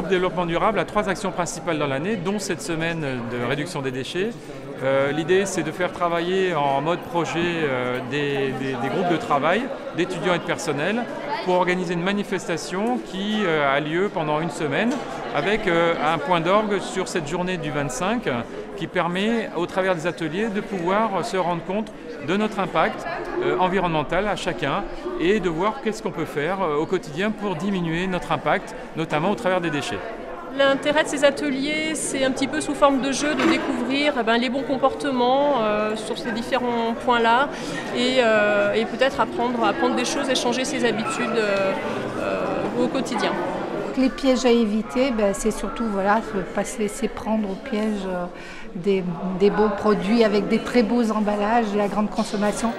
développement durable a 3 actions principales dans l'année, dont cette semaine de réduction des déchets. L'idée, c'est de faire travailler en mode projet des groupes de travail, d'étudiants et de personnel, pour organiser une manifestation qui a lieu pendant une semaine, avec un point d'orgue sur cette journée du 25, qui permet, au travers des ateliers, de pouvoir se rendre compte de notre impact environnemental à chacun et de voir qu'est-ce qu'on peut faire au quotidien pour diminuer notre impact, notamment au travers des déchets. L'intérêt de ces ateliers, c'est un petit peu sous forme de jeu de découvrir les bons comportements sur ces différents points-là et peut-être apprendre des choses et changer ses habitudes au quotidien. Les pièges à éviter, c'est surtout ne pas se laisser prendre au piège des beaux produits avec des très beaux emballages et la grande consommation.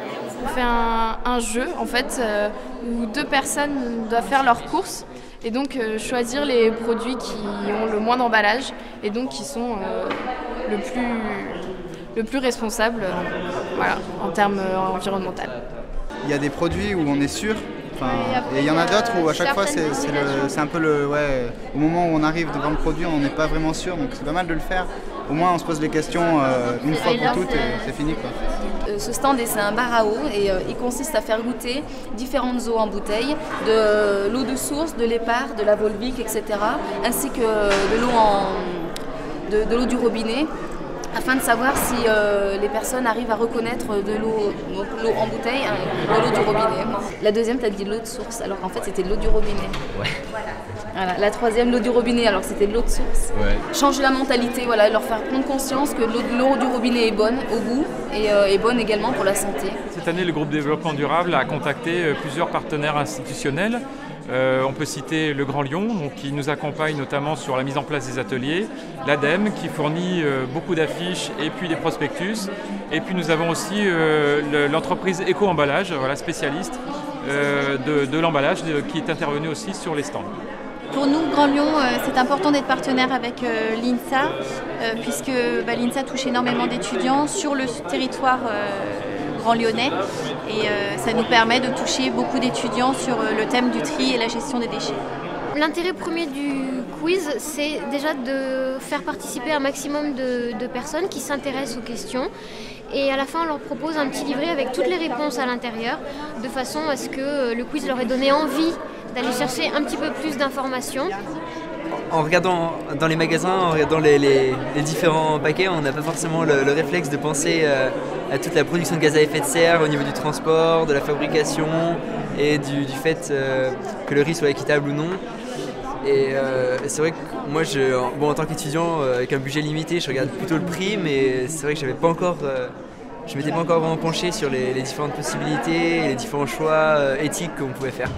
On fait un jeu en fait où 2 personnes doivent faire leurs courses et donc choisir les produits qui ont le moins d'emballage et donc qui sont le plus responsables en termes environnementaux. Il y a des produits où on est sûr. Et il y en a d'autres où à chaque fois c'est un peu au moment où on arrive devant le produit on n'est pas vraiment sûr, donc c'est pas mal de le faire. Au moins on se pose les questions une fois pour toutes et c'est fini quoi. Ce stand c'est un bar à eau et il consiste à faire goûter différentes eaux en bouteille, de l'eau de source, de l'épar, de la Volvic, etc. ainsi que de l'eau du robinet, afin de savoir si les personnes arrivent à reconnaître de l'eau en bouteille de l'eau du robinet. La deuxième, tu as dit l'eau de source, alors en fait c'était de l'eau du robinet. Ouais. Voilà. La troisième, l'eau du robinet, alors c'était de l'eau de source. Ouais. Changer la mentalité, leur faire prendre conscience que l'eau du robinet est bonne au goût et est bonne également pour la santé. Cette année, le groupe Développement Durable a contacté plusieurs partenaires institutionnels. On peut citer le Grand Lyon, qui nous accompagne notamment sur la mise en place des ateliers, l'ADEME qui fournit beaucoup d'affiches et puis des prospectus. Et puis nous avons aussi l'entreprise Éco-Emballage, spécialiste de l'emballage, qui est intervenue aussi sur les stands. Pour nous, Grand Lyon, c'est important d'être partenaire avec l'INSA, puisque l'INSA touche énormément d'étudiants sur le territoire Grand Lyonnais et ça nous permet de toucher beaucoup d'étudiants sur le thème du tri et la gestion des déchets. L'intérêt premier du quiz, c'est déjà de faire participer un maximum de personnes qui s'intéressent aux questions. Et à la fin, on leur propose un petit livret avec toutes les réponses à l'intérieur, de façon à ce que le quiz leur ait donné envie d'aller chercher un petit peu plus d'informations. En regardant dans les magasins, en regardant les différents paquets, on n'a pas forcément le réflexe de penser à toute la production de gaz à effet de serre au niveau du transport, de la fabrication et du fait que le riz soit équitable ou non. Et c'est vrai que moi, en tant qu'étudiant avec un budget limité, je regarde plutôt le prix, mais c'est vrai que je m'étais pas encore vraiment penché sur les différentes possibilités et les différents choix éthiques qu'on pouvait faire.